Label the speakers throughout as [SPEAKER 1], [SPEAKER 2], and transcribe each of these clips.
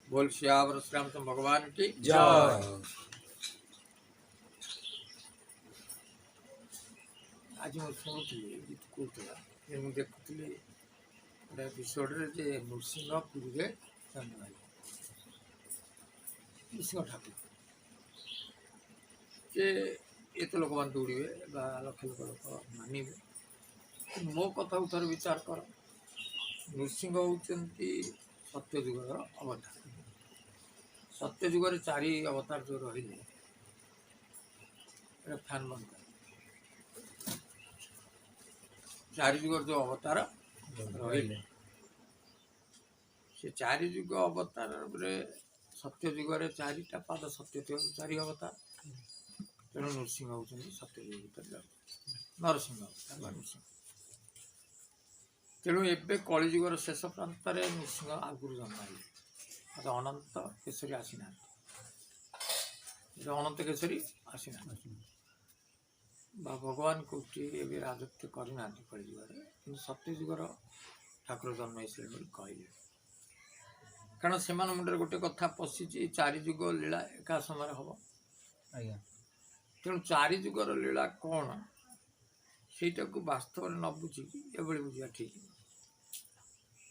[SPEAKER 1] बोल श्यावर श्रीरामचंद्र भगवान की
[SPEAKER 2] जय।
[SPEAKER 1] आज मैं शुणुली गीत कहूला मुझे देखुली गोटे एपिसोड जे नृसिंहपुरी जन्म है नृसिंह ठाकुर जे ये तो लोक मैंने दौड़े लक्ष लक्ष लोक मानवे मो कथा थोड़े विचार कर नृसिंह होती सत्यजुगर अवतार सत्यजुगर चारि अवतार जो रही फैन बंद चारि जुगर जो अवतार रही से चारि जुग अवतार सत्यजुगर चारिटा पाद सत्य चारि अवतार तेणु नृसिंह होती सत्यजुग भर नरसिंह अवतार नृसिंह तेणु एवं कलिजुगर शेष प्रांत नृसिंह आगुरी जन्म है अनंत केशरी आसीना अनंत केशरी आसीना भगवान कौटी राजत्व करना कलिजुगर कि सत्यजुगर ठाकुर जन्म कहले कारण से मुंडे गोटे कथा पशि चारि जुग लीला एका समय हम तेणु चारि जुगर लीला कौन सेटा को वास्तव न बुझिकी एभली बुझा ठीक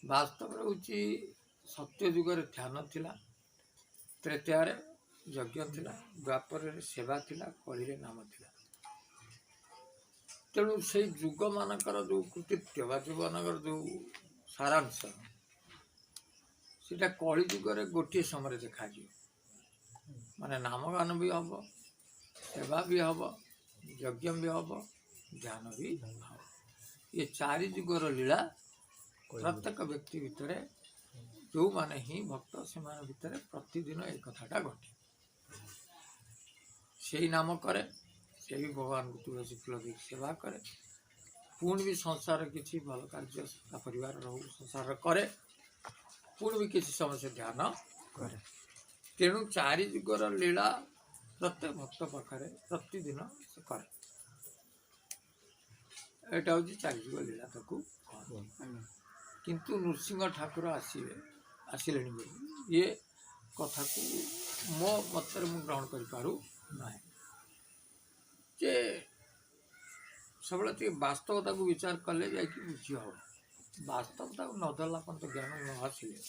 [SPEAKER 1] वास्तव हूँ सत्यजुगर ध्यान थिला त्रेतयारे यज्ञ थिला द्वापर सेवा थिला कलिरे नाम थिला तेणु से जुग मानकर जो कृतित्व बा जुग मानकर जो सारांश सीटा कलिजुगर गोटे समय देखा माने नामगान भी हम सेवा भी हम यज्ञ भी हम ध्यान भी हम ये चारि जुगर लीला प्रत्येक व्यक्ति भितर जो माने ही भक्त से भितर प्रतिदिन एक कथाटा घटे से नाम करे से भी भगवान को तुलसी फूल दे सेवा करे पुणी भी संसार किसी भल कार्य परिवार रहू संसार करे पुणी भी किसी समय से ध्यान करे तेणु चारि जुगर लीला प्रत्येक भक्त पाखे प्रतिदिन से करे एटा हूँ चारि जुग लीला ताकू किंतु नृसिंह ठाकुर आसिले ये कथा को मो मत ग्रहण कर सब वास्तवता को विचार कले जाकि बुझी हम वास्तवता को नधरला पर्यंत ज्ञान न आसिले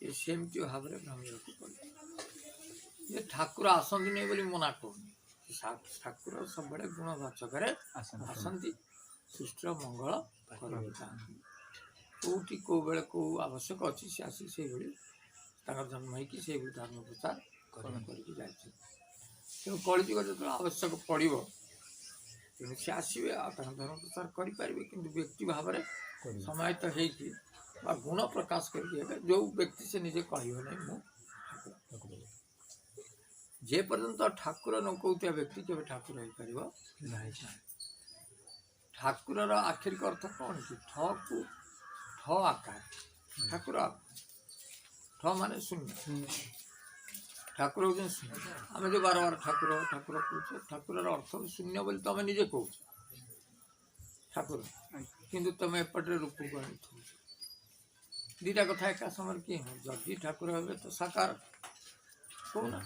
[SPEAKER 1] ये सेमती भाव में भ्रमिया पड़े ये ठाकुर आसती नहीं बोली मना कहूनी ठाकुर सब गुणवाचक आसती सृष्टि मंगल करते कौटी कौ बेले कौ आवश्यक अच्छी से आसी से जन्म हो धर्म प्रचार करके जाए तेणु कलिजुग जो आवश्यक पड़ो तेणु सी आसवे धर्म प्रचार करें कि व्यक्ति भाव में समाहित हो गुण प्रकाश करके जो व्यक्ति से निजे कह ना जे पर्यंत ठाकुर न कहता व्यक्ति के ठाकुर हो पार ठाकुर आखिरिक अर्थ कौन कि ठ को ठ आकार ठाकुर ठ माने शून्य ठाकुर हूँ शून्य आम जो बार बार ठाकुर ठाकुर कह ठाकुर अर्थ शून्य बोली तुम निजे कह ठाकुर किंतु तुम एपटे रूप को आनी दीटा कथा एका समय किए जदि ठाकुर हे तो साकार कहना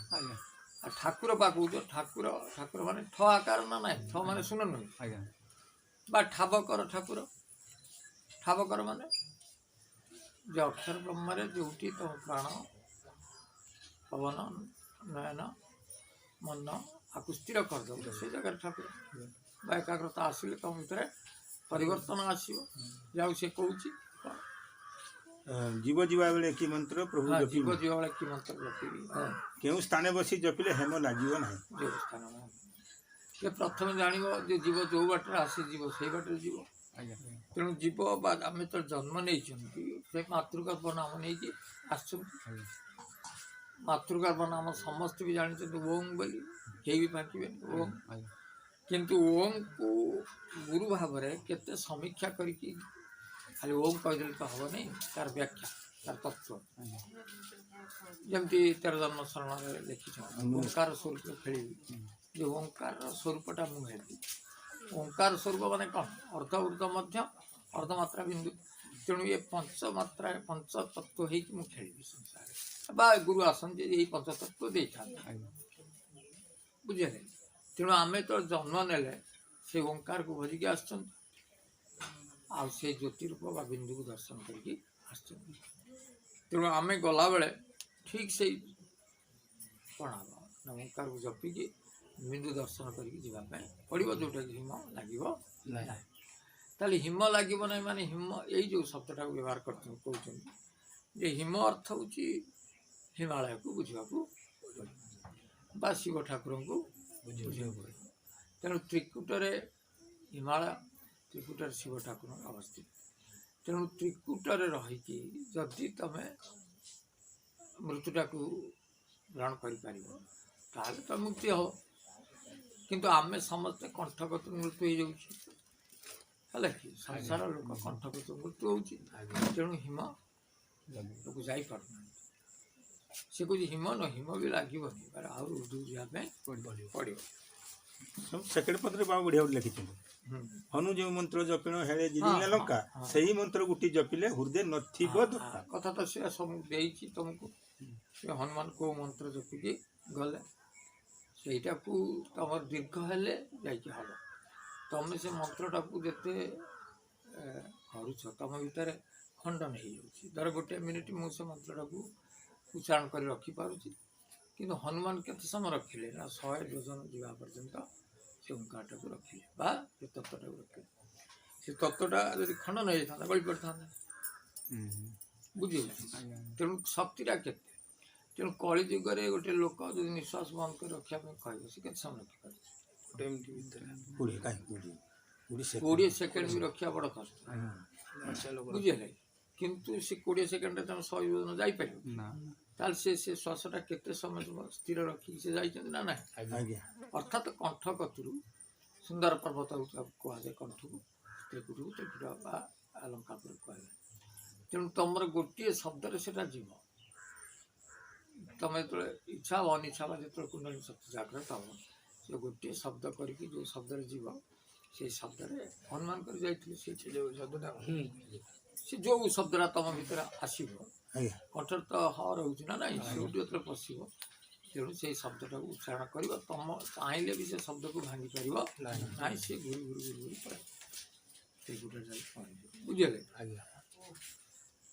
[SPEAKER 1] ठाकुर पा कौच ठाकुर ठाकुर माने ठ आकार ना ना ठ माने शून्य नुह बा ठाबकर ठाकुर ठाबकर माने जो अक्षर ब्रह्म जो तुम प्राण पवन नयन मन आपको स्थिर करद से जगह ठाकुर एकाग्रता आसिले तुम भर परिवर्तन आसो से कौच
[SPEAKER 2] जीव जीवा बेले कि मंत्र प्रभु
[SPEAKER 1] जीव जीवा बेले कि मंत्र जपी
[SPEAKER 2] केउ स्थान बसी जपिले हेम लगे ना
[SPEAKER 1] जो स्थान ये प्रथम जान जो जीव जो बाटर आसे जीव से बाटर जीव तेणु जीव आम तो जन्म नहीं से मातृगर्भ नाम नहीं कि मातृगर्भ नाम समस्त भी जानते ओम बोली कई भी फाँकबे ओम किंतु ओम को गुरु भाव में केते समीक्षा करके खाली ओम कहीदे तो हम नहीं तार व्याख्या तार तत्व जमती तेर जन्म शरण लिखी ओंकार स्वरूप खेल जो ओंकार स्वरूपटा मुझे ओंकार स्वरूप माने कौन अर्ध ऊर्ध मध्य अर्धमात्रा बिंदु तेणु ये पंचमात्रा पंच तत्व हो खेली संसार ବା ଗୁରୁ ଆସନ୍ତି ଏଇ ପଞ୍ଚତତ୍ଵ ଦେଇଥାନ୍ତି ବୁଝିଲେ। ତେଣୁ ଆମେ ତ ଜନ୍ମ ନେଲେ ସେ ଓଙ୍କାରକୁ ଭଜିକି ଆସିଛନ୍ତି ଆଉ ସେଇ ଜ୍ୟୋତି ରୂପ ବା ବିନ୍ଦୁକୁ ଦର୍ଶନ କରିକି ଆସିଛନ୍ତି। ତେଣୁ ଆମେ ଗଲାବେଳେ ଠିକ୍ ସେଇ କ'ଣ ହବ ନା ଓଙ୍କାରକୁ ଜପିକି ବିନ୍ଦୁ ଦର୍ଶନ କରିକି ଯିବା ପାଇଁ ପଡ଼ିବ, ଯେଉଁଟାକି ହିମ ଲାଗିବ ନାହିଁ। ତାହେଲେ ହିମ ଲାଗିବ ନାହିଁ ମାନେ ହିମ ଏଇ ଯେଉଁ ଶବ୍ଦଟାକୁ ବ୍ୟବହାର କରୁଛନ୍ତି କହୁଛନ୍ତି ଯେ ହିମ ଅର୍ଥ ହେଉଛି ହିମାଳୟକୁ ବୁଝିବାକୁ ପଡ଼ିବ ବା ଶିବ ଠାକୁରଙ୍କୁ ବୁଝିବାକୁ ପଡ଼ିବ। ତେଣୁ ତ୍ରିକୁଟରେ ହିମାଳୟ, ତ୍ରିକୁଟରେ ଶିବ ଠାକୁର ଅବସ୍ଥିତ। ତେଣୁ ତ୍ରିକୁଟରେ ରହିକି ଯଦି ତମେ ମୃତ୍ୟୁଟାକୁ ଗ୍ରହଣ କରିପାରିବ ତାହେଲେ ତ ମୁକ୍ତି ହେବ। କିନ୍ତୁ ଆମେ ସମସ୍ତେ କଣ୍ଠଗତ ମୃତ୍ୟୁ ହେଇଯାଉଛି, ହେଲା କି ସଂସାର ଲୋକ କଣ୍ଠଗତ ମୃତ୍ୟୁ ହେଉଛି। ତେଣୁ ହିମ ଲୋକ ଯାଇପାରୁନାହାନ୍ତି। ସେ କହୁଛି ହିମ ନ ହିମ ବି ଲାଗିବନି, ଆହୁରି ଉର୍ଦ୍ଧୁ ଯିବା ପାଇଁ ପଡ଼ିବ।
[SPEAKER 2] ସେକେଣ୍ଡ ପତ୍ରରେ ବାବୁ ବଢ଼ିଆ ଗୋଟେ ଲେଖିଛନ୍ତି, ହନୁ ଯେଉଁ ମନ୍ତ୍ର ଜପିଣ ହେଳେ ଜିରିଲା ଲଙ୍କା, ସେହି ମନ୍ତ୍ର ଗୋଟି ଜପିଲେ ହୃଦୟ ନଥିବ ଧୋକା।
[SPEAKER 1] କଥା ତ ସେ ସବୁ ଦେଇଛି ତମକୁ। ସେ ହନୁମାନ କେଉଁ ମନ୍ତ୍ର ଜପିକି ଗଲେ ସେଇଟାକୁ ତମର ଦୀର୍ଘ ହେଲେ ଯାଇକି ହବ। ତମେ ସେ ମନ୍ତ୍ରଟାକୁ ଯେତେ କରୁଛ ତମ ଭିତରେ ଖଣ୍ଡନ ହେଇଯାଉଛି। ଧର ଗୋଟେ ମିନିଟ୍ ମୁଁ ସେ ମନ୍ତ୍ରଟାକୁ ଉଚ୍ଚାରଣ କରି ରଖିପାରୁଛି, କିନ୍ତୁ ହନୁମାନ କେତେ ସମୟ ରଖିଲେ ନା 100 ଯୋଜନ ଯିବା ପର୍ଯ୍ୟନ୍ତ ସେ ଓଙ୍କାରଟାକୁ ରଖିଲେ ବା ସେ ତତ୍ତ୍ୱଟାକୁ ରଖିଲେ। ସେ ତତ୍ତ୍ୱଟା ଯଦି ଖଣ୍ଡନ ହେଇଯାଇଥାନ୍ତା ଗଳି ପଡ଼ିଥାନ୍ତା, ବୁଝିଲେ। ତେଣୁ ଶକ୍ତିଟା କେତେ। ତେଣୁ କଳି ଯୁଗରେ ଗୋଟେ ଲୋକ ଯଦି ନିଶ୍ୱାସ ବନ୍ଦ କରି ରଖିବା ପାଇଁ କହିବ ସେ କେତେ ସମୟ ରଖିପାରୁଛି? 20 ସେକେଣ୍ଡ ବି ରଖିବା ବଡ଼ କଷ୍ଟ, ବୁଝିଲେ। କିନ୍ତୁ ସେ 20 ସେକେଣ୍ଡରେ ତମେ 100 ଯୋଜନ ଯାଇପାରିବ? ତାହେଲେ ସେ ଶ୍ୱାସଟା କେତେ ସମୟ ସ୍ଥିର ରଖିକି ସେ ଯାଇଛନ୍ତି ନା ନାହିଁ? ଅର୍ଥାତ୍ କଣ୍ଠ କତୁରୁ ସୁନ୍ଦର ପର୍ବତ କୁହାଯାଏ, କଣ୍ଠକୁ ତ୍ରିକୁଟକୁ ତ୍ରିକୁଟ ବା ଲଙ୍କାପୁର କୁହାଯାଏ। ତେଣୁ ତମର ଗୋଟିଏ ଶବ୍ଦରେ ସେଟା ଯିବ। ତମେ ଯେତେବେଳେ ଇଚ୍ଛା ବା ଅନିଚ୍ଛା ବା ଯେତେବେଳେ କୁଣ୍ଡଳୀ ଶକ୍ତି ଜାଗ୍ରତ ହେବ, ସେ ଗୋଟିଏ ଶବ୍ଦ କରିକି ଯେଉଁ ଶବ୍ଦରେ ଯିବ ସେଇ ଶବ୍ଦରେ ହନୁମାନ କରି ଯାଇଥିଲେ। ସେଇଠି ଯେଉଁ ଶବ୍ଦଟା ସେ ଯେଉଁ ଶବ୍ଦଟା ତମ ଭିତରେ ଆସିବ, କଣ୍ଠରେ ତ ହ ରହୁଛି ନା ନାହିଁ, ସେଇଠୁ ଯେତେବେଳେ ପଶିବ ତେଣୁ ସେଇ ଶବ୍ଦଟାକୁ ଉଚ୍ଚାରଣ କରିବ। ତମ ଚାହିଁଲେ ବି ସେ ଶବ୍ଦକୁ ଭାଙ୍ଗି ପାରିବ ନାହିଁ, ସେ ଘୁରି ଘୁରି ଘୁରି ଘୁରି ପଳେଇବ ସେଇ ଗୋଟେ ଯାଇ ପହଞ୍ଚିବ, ବୁଝିଲେ।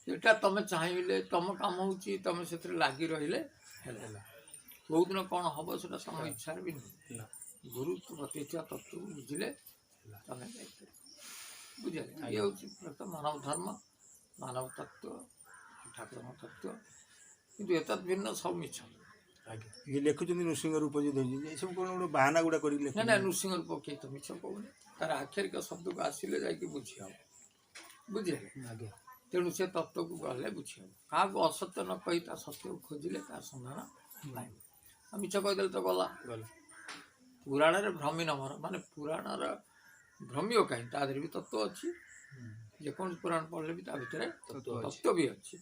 [SPEAKER 1] ସେଇଟା ତମେ ଚାହିଁଲେ ତମ କାମ ହେଉଛି ତମେ ସେଥିରେ ଲାଗି ରହିଲେ ହେଲା। କେଉଁଦିନ କ'ଣ ହବ ସେଟା ତମ ଇଚ୍ଛାରେ ବି ନୁହେଁ। ଗୁରୁ ପ୍ରତିଷ୍ଠା ତତ୍ତ୍ୱକୁ ବୁଝିଲେ ତମେ ଯାଇପାରିବ, ବୁଝିଲେ। ଇଏ ହେଉଛି ମାନବ ଧର୍ମ, ମାନବ ତତ୍ତ୍ୱ, ଠାକୁରଙ୍କ ତତ୍ତ୍ୱ। କିନ୍ତୁ ଏତଦ୍ ଭିନ୍ନ ସବୁ ମିଛ।
[SPEAKER 2] ଲେଖୁଛନ୍ତି ନୃସିଂହ ରୂପ ଯେ ଦେଇଛନ୍ତି, ଏସବୁ କ'ଣ ଗୋଟେ ବାହାନା ଗୁଡ଼ା କରିକି
[SPEAKER 1] ନା ନା, ନୃସିଂହ ରୂପ କେହି ତ ମିଛ କହୁନି। ତାର ଆକ୍ଷରିକ ଶବ୍ଦକୁ ଆସିଲେ ଯାଇକି ବୁଝି ହେବ, ବୁଝିଲେ। ତେଣୁ ସେ ତତ୍ତ୍ୱକୁ ଗଲେ ବୁଝି ହେବ। କାହାକୁ ଅସତ୍ୟ ନ କହି ତା ସତ୍ୟକୁ ଖୋଜିଲେ ତା ସନ୍ଧାନ ପାଇବ। ଆଉ ମିଛ କହିଦେଲେ ତ ଗଲା। ପୁରାଣରେ ଭ୍ରମି ନ ମର, ମାନେ ପୁରାଣର ଭ୍ରମିବ କାହିଁ, ତା ଦେହରେ ବି ତତ୍ତ୍ୱ ଅଛି। ଯେକୌଣସି ପୁରାଣ ପଢ଼ିଲେ ବି ତା ଭିତରେ ତତ୍ତ୍ୱ ବି ଅଛି।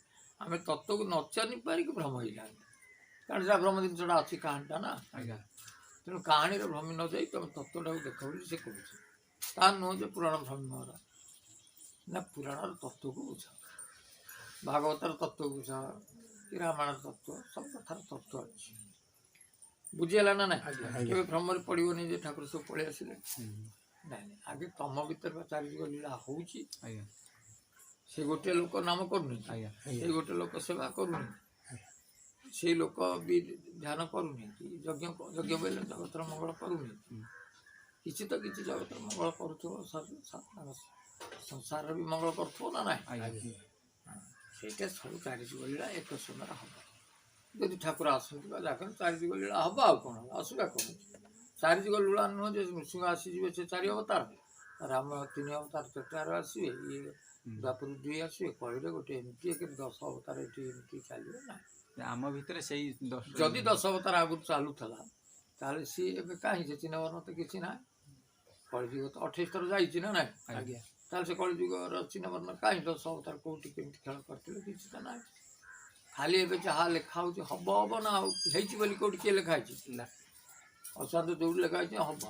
[SPEAKER 1] ଆମେ ତତ୍ତ୍ୱକୁ ନ ଜାଣି ପାରିକି ଭ୍ରମ ହେଇଯାଆନ୍ତି, କାରଣ ଯାହା ଭ୍ରମ ଜିନିଷଟା ଅଛି କାହାଣୀଟା ନା। ତେଣୁ କାହାଣୀରେ ଭ୍ରମି ନ ଯାଇ ତମେ ତତ୍ତ୍ୱଟାକୁ ଦେଖ ବୋଲି ସେ କହୁଛି। ତା ନୁହଁ ଯେ ପୁରାଣ ଭ୍ରମି ମର, ନା ପୁରାଣର ତତ୍ତ୍ୱକୁ ବୁଝ, ଭାଗବତର ତତ୍ତ୍ୱକୁ ବୁଝ, କି ରାମାୟଣର ତତ୍ତ୍ୱ, ସବୁ କଥାର ତତ୍ତ୍ୱ ଅଛି, ବୁଝିହେଲା ନା ନାହିଁ। କେବେ ଭ୍ରମରେ ପଡ଼ିବନି ଯେ ଠାକୁର ସବୁ ପଳେଇ ଆସିଲେ, ନାଇଁ ନାଇଁ। ଆଗେ ତମ ଭିତରେ ବା ଚାରିଯୁଗ ଲୀଳା ହେଉଛି। ସେ ଗୋଟିଏ ଲୋକ ନାମ କରୁନି, ସେଇ ଗୋଟେ ଲୋକ ସେବା କରୁନି, ସେଇ ଲୋକ ବି ଧ୍ୟାନ କରୁନି, କି ଯଜ୍ଞ ବୋଇଲେ ଜଗତର ମଙ୍ଗଳ କରୁନି। କିଛି ତ କିଛି ଜଗତର ମଙ୍ଗଳ କରୁଥିବ, ସଂସାରରେ ବି ମଙ୍ଗଳ କରୁଥିବ ନା ନାହିଁ। ସେଇଟା ସବୁ ଚାରିଯୁଗ ଲୀଳା ଏକ ସମୟରେ ହବ। ଯଦି ଠାକୁର ଆସନ୍ତି ବା ଜାଗର ଚାରିଯୁଗ ଲୀଳା ହବ, ଆଉ କ'ଣ ହବ, ଅସୁବିଧା କ'ଣ? ଚାରିଯୁଗ ଲୀଳା ନୁହଁ ଯେ ନୃସିଂହ ଆସିଯିବେ ସେ 4 ଅବତାର, ରାମ 3 ଅବତାର ତ୍ରେତାରେ ଆସିବେ, ଇଏ ଦ୍ୱାପର 2 ଆସିବେ, କହିଲେ ଗୋଟେ ଏମିତି 10 ଅବତାର ଏଠି ଏମିତି ଚାଲିବ ନା।
[SPEAKER 3] ଆମ ଭିତରେ ସେଇ
[SPEAKER 1] ଯଦି 10 ଅବତାର ଆଗରୁ ଚାଲୁଥିଲା ତାହେଲେ ସିଏ ଏବେ କାହିଁ ସେ ଚିହ୍ନବର୍ଣ୍ଣ ତ କିଛି ନାହିଁ। କଳିଯୁଗ ତ 28 ଥର ଯାଇଛି ନା ନାହିଁ। ତାହେଲେ ସେ କଳିଯୁଗର ଚିହ୍ନବର୍ଣ୍ଣ କାହିଁ 10 ଅବତାର କୋଉଠି କେମିତି ଖେଳ କରିଥିଲେ, କିଛି ତ ନାହିଁ। ଖାଲି ଏବେ ଯାହା ଲେଖା ହେଉଛି ହବ ହବ ନା, ଆଉ ହେଇଛି ବୋଲି କୋଉଠି କିଏ ଲେଖା ହେଇଛି ନା। ଅଶାନ୍ତ ଯୋଉଠି ଲେଖା ହେଇଛି ହବ,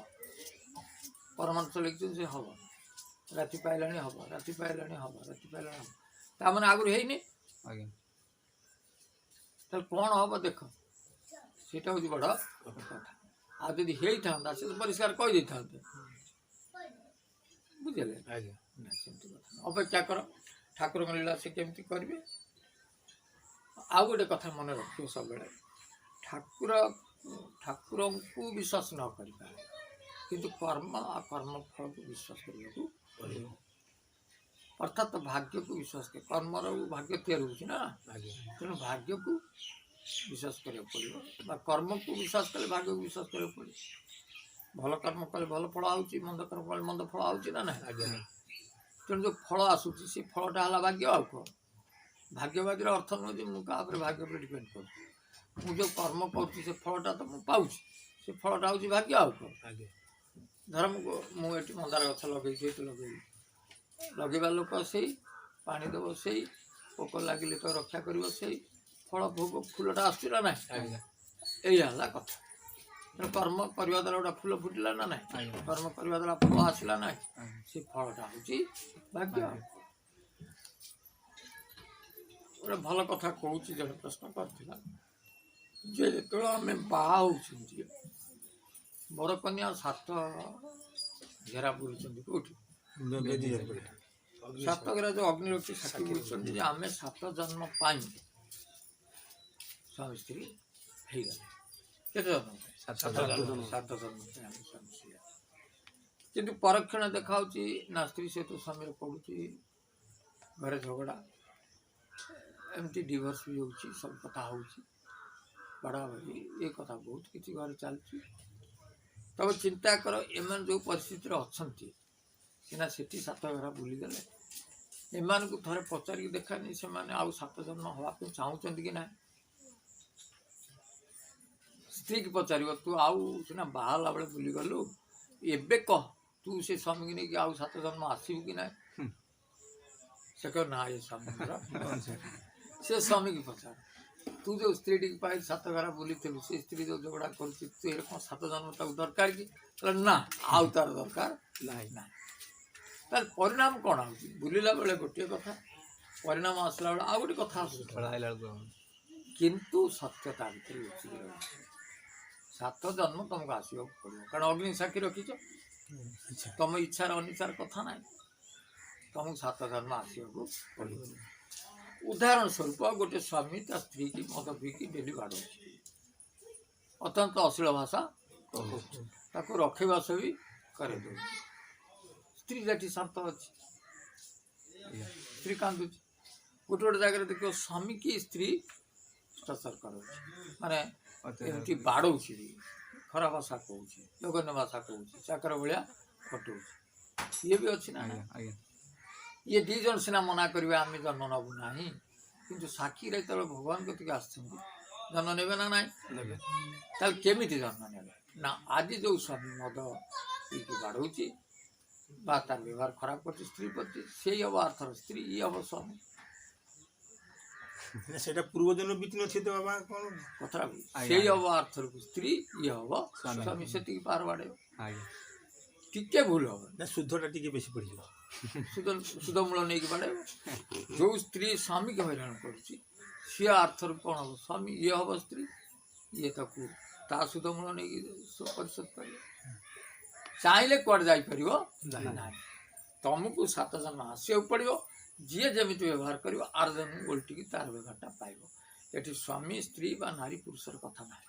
[SPEAKER 1] ପରମାଂଶ ଲେଖିଛନ୍ତି ସେ ହବ, ରାତି ପାଇଲାଣି ହବ, ରାତି ପାଇଲାଣି ହବ, ରାତି ପାଇଲାଣି ହବ, ତାମାନେ ଆଗରୁ ହେଇନି। ତାହେଲେ କ'ଣ ହବ ଦେଖ, ସେଇଟା ହେଉଛି ବଡ଼ କଥା। ଆଉ ଯଦି ହେଇଥାନ୍ତା ସେ ତ ପରିଷ୍କାର କହିଦେଇଥାନ୍ତେ, ବୁଝିଲେ
[SPEAKER 2] ଆଜ୍ଞା
[SPEAKER 1] ନା? ସେମିତି କଥା ନୁହଁ। ଅପେକ୍ଷା କର ଠାକୁରଙ୍କ ଲୀଳା ସେ କେମିତି କରିବେ। ଆଉ ଗୋଟେ କଥା ମନେ ରଖିବ ସବୁବେଳେ, ଠାକୁରଙ୍କୁ ବିଶ୍ୱାସ ନ କରିପାରେ କିନ୍ତୁ କର୍ମ ଆଉ କର୍ମଫଳକୁ ବିଶ୍ୱାସ କରିବାକୁ ପଡ଼ିବ। ଅର୍ଥାତ୍ ଭାଗ୍ୟକୁ ବିଶ୍ୱାସ କରି, କର୍ମର ଭାଗ୍ୟ ତିଆରି ହେଉଛି ନା,
[SPEAKER 2] ଆଜ୍ଞା
[SPEAKER 1] ତେଣୁ ଭାଗ୍ୟକୁ ବିଶ୍ୱାସ କରିବାକୁ ପଡ଼ିବ ବା କର୍ମକୁ ବିଶ୍ୱାସ କଲେ ଭାଗ୍ୟକୁ ବିଶ୍ୱାସ କରିବାକୁ ପଡ଼ିବ। ଭଲ କର୍ମ କଲେ ଭଲ ଫଳ ଆସୁଛି, ମନ୍ଦ କର୍ମ କଲେ ମନ୍ଦ ଫଳ ଆସୁଛି ନା ନାହିଁ।
[SPEAKER 2] ଆଜ୍ଞା
[SPEAKER 1] ତେଣୁ ଯେଉଁ ଫଳ ଆସୁଛି ସେ ଫଳଟା ହେଲା ଭାଗ୍ୟ। ଆଉ କ'ଣ? ଭାଗ୍ୟବାଦୀର ଅର୍ଥ ନୁହେଁ ଯେ ମୁଁ କାହା ଉପରେ ଭାଗ୍ୟ ଉପରେ ଡିପେଣ୍ଡ କରୁଛି। ମୁଁ ଯେଉଁ କର୍ମ କରୁଛି ସେ ଫଳଟା ତ ମୁଁ ପାଉଛି, ସେ ଫଳଟା ହେଉଛି ଭାଗ୍ୟ। ଆଉ କ'ଣ?
[SPEAKER 2] ଆଜ୍ଞା
[SPEAKER 1] ଧର ମୁଁ ଏଠି ମନ୍ଦାର ଗଛ ଲଗେଇଛି, ଏଠି ଲଗେଇବି, ଲଗେଇବା ଲୋକ ସେଇ, ପାଣି ଦେବ ସେଇ, ପୋକ ଲାଗିଲେ ତ ରକ୍ଷା କରିବ ସେଇ, ଫଳ ଭୋଗ ଫୁଲଟା ଆସୁଛି ନା ନାହିଁ।
[SPEAKER 2] ଆଜ୍ଞା
[SPEAKER 1] ଏଇଆ ହେଲା କଥା। ତେଣୁ କର୍ମ କରିବା ଦ୍ୱାରା ଗୋଟେ ଫୁଲ ଫୁଟିଲା ନା ନାହିଁ, କର୍ମ କରିବା ଦ୍ୱାରା ଫଳ ଆସିଲା ନାହିଁ, ସେ ଫଳଟା ହେଉଛି ଭାଗ୍ୟ। ଗୋଟେ ଭଲ କଥା କହୁଛି, ଜଣେ ପ୍ରଶ୍ନ କରିଥିଲା ଯେ ଯେତେବେଳେ ଆମେ ବାହା ହେଉଛନ୍ତି ବରକନ୍ୟା 7 ଘେରା ବୁଲୁଛନ୍ତି, କେଉଁଠି?
[SPEAKER 2] ବେଦି
[SPEAKER 1] 7 ଘେରା ଯେଉଁ ଅଗ୍ନିରକ୍ଷୀ ସାକ୍ଷୀ ବୁଲୁଛନ୍ତି ଯେ ଆମେ 7 ଜନ୍ମ ପାଇଁ ସ୍ୱାମୀ ସ୍ତ୍ରୀ ହେଇଗଲେ। କେତେ ଜନ୍ମ? 7 ଜନ୍ମ ପାଇଁ ଆମେ ସ୍ୱାମୀ ସ୍ତ୍ରୀ। କିନ୍ତୁ ପରକ୍ଷଣ ଦେଖାହେଉଛି ନା ସ୍ତ୍ରୀ ସହିତ ସ୍ୱାମୀର ପଡ଼ୁଛି, ଘରେ ଝଗଡ଼ା, ଏମିତି ଡିଭୋର୍ସ ବି ହେଉଛି, ସବୁ କଥା ହେଉଛି, ବାଡ଼ାବାଡ଼ି, ଏ କଥା ବହୁତ କିଛି ଘରେ ଚାଲିଛି। ତବେ ଚିନ୍ତା କର, ଏମାନେ ଯେଉଁ ପରିସ୍ଥିତିରେ ଅଛନ୍ତି ସିନା ସେଠି 7 ଘେରା ବୁଲିଗଲେ, ଏମାନଙ୍କୁ ଥରେ ପଚାରିକି ଦେଖାନି ସେମାନେ ଆଉ 7 ଜନ୍ମ ହେବା ପାଇଁ ଚାହୁଁଛନ୍ତି କି ନାହିଁ। ସ୍ତ୍ରୀକି ପଚାରିବ, ତୁ ଆଉ ସିନା ବାହା ହେଲା ବେଳେ ବୁଲିଗଲୁ, ଏବେ କହ ତୁ ସେ ସ୍ୱାମୀକି ନେଇକି ଆଉ 7 ଜନ୍ମ ଆସିବୁ କି ନାହିଁ? ସେ କହିବ ନା, ଏ ସ୍ୱାମୀଙ୍କର ସେ ସ୍ୱାମୀକି ପଚାର, ତୁ ଯେଉଁ ସ୍ତ୍ରୀଟିକି ପାଇ 7 ଘେରା ବୁଲିଥିଲୁ, ସେ ସ୍ତ୍ରୀ ଯେଉଁ ଝଗଡ଼ା କରୁଛି, ତୁ ଏ କ'ଣ 7 ଜନ୍ମ ତାକୁ ଦରକାର କି? ନା, ଆଉ ତାର ଦରକାର ନାହିଁ। ତାହେଲେ ପରିଣାମ କ'ଣ ହେଉଛି? ବୁଲିଲା ବେଳେ ଗୋଟିଏ କଥା, ପରିଣାମ ଆସିଲା ବେଳେ ଆଉ ଗୋଟେ କଥା ଆସୁଛି। କିନ୍ତୁ ସତ୍ୟତା ଭିତରେ ଲୁଚିକି ରହିଛି। 7 ଜନ୍ମ ତମକୁ ଆସିବାକୁ ପଡ଼ିବ, କାରଣ ଅଗ୍ନି ସାକ୍ଷୀ ରଖିଛ। ତମ ଇଚ୍ଛାର ଅନିଚ୍ଛାର କଥା ନାହିଁ, ତମକୁ 7 ଜନ୍ମ ଆସିବାକୁ ପଡ଼ିବ। ଉଦାହରଣ ସ୍ୱରୂପ ଗୋଟେ ସ୍ୱାମୀ ତା ସ୍ତ୍ରୀକି ମଦ ପିଇକି ଡେଲି ବାଡ଼ଉଛି, ଅତ୍ୟନ୍ତ ଅଶ୍ଳୀଳ ଭାଷା କହୁଛି, ତାକୁ ରଖେଇବାସ ବି କରେଇ ଦେଉଛି। ସ୍ତ୍ରୀ ସେଠି ଶାନ୍ତ ଅଛି, ସ୍ତ୍ରୀ କାନ୍ଦୁଛି। ଗୋଟେ ଜାଗାରେ ଦେଖିବ ସ୍ୱାମୀ କି ସ୍ତ୍ରୀ ଟର୍ଚର କରାଉଛି, ମାନେ ଏମିତି ବାଡ଼ଉଛି, ଖରାପ ଭାଷା କହୁଛି, ଜଘନ୍ୟ ଭାଷା କହୁଛି, ଚାକର ଭଳିଆ ଖଟଉଛି। ଇଏ ବି ଅଛି ନା? ଇଏ 2 ଜଣ ସିନା ମନା କରିବେ ଆମେ ଜନ୍ମ ନେବୁ ନାହିଁ, କିନ୍ତୁ ସାକ୍ଷୀରେ ଯେତେବେଳେ ଭଗବାନ କତିକି ଆସିଛନ୍ତି ଜନ୍ମ ନେବେ ନା ନାହିଁ? ତାହେଲେ କେମିତି ଜନ୍ମ ନେବେ? ନା, ଆଜି ଯେଉଁ ସ୍ୱାମୀ ମଦ ପିଇକି ବାଡ଼ଉଛି ବା ତାର ବ୍ୟବହାର ଖରାପ କରୁଛି ସ୍ତ୍ରୀ ପ୍ରତି, ସେଇ ହବ ଆର୍ଥର ସ୍ତ୍ରୀ, ଇଏ ହବ ସ୍ୱାମୀ।
[SPEAKER 2] ସେଟା ପୂର୍ବଜନ୍ମ ବିତି ନଥିବ ତ ବାବା, କ'ଣ
[SPEAKER 1] କଥା? ସେଇ ହବ ଆର୍ଥରକୁ ସ୍ତ୍ରୀ, ଇଏ ହବ ସ୍ୱାମୀ। ସେତିକି ପାର ବାଡ଼େଇବ, ଟିକେ ଭୁଲ ହବ
[SPEAKER 2] ନା, ସୁଧଟା ଟିକେ ବେଶୀ ପଡ଼ିଯିବ।
[SPEAKER 1] ସୁଧ ମୂଳ ନେଇକି ବାଡ଼େଇବ। ଯେଉଁ ସ୍ତ୍ରୀ ସ୍ୱାମୀକି ହଇରାଣ କରୁଛି ସିଏ ଆର୍ଥର କ'ଣ ହବ? ସ୍ୱାମୀ। ଇଏ ହବ ସ୍ତ୍ରୀ, ଇଏ ତାକୁ ତା ସୁଧ ମୂଳ ନେଇକି ପରିଶୋଧ କରିବ। ଚାହିଁଲେ କୁଆଡ଼େ ଯାଇପାରିବ ନାହିଁ। ତମକୁ 7 ଜନ୍ମ ଆସିବାକୁ ପଡ଼ିବ। ଯିଏ ଯେମିତି ବ୍ୟବହାର କରିବ ଆର ଜନ୍ମ ଓଲଟିକି ତାର ବ୍ୟବହାରଟା ପାଇବ। ଏଠି ସ୍ୱାମୀ ସ୍ତ୍ରୀ ବା ନାରୀ ପୁରୁଷର କଥା ନାହିଁ।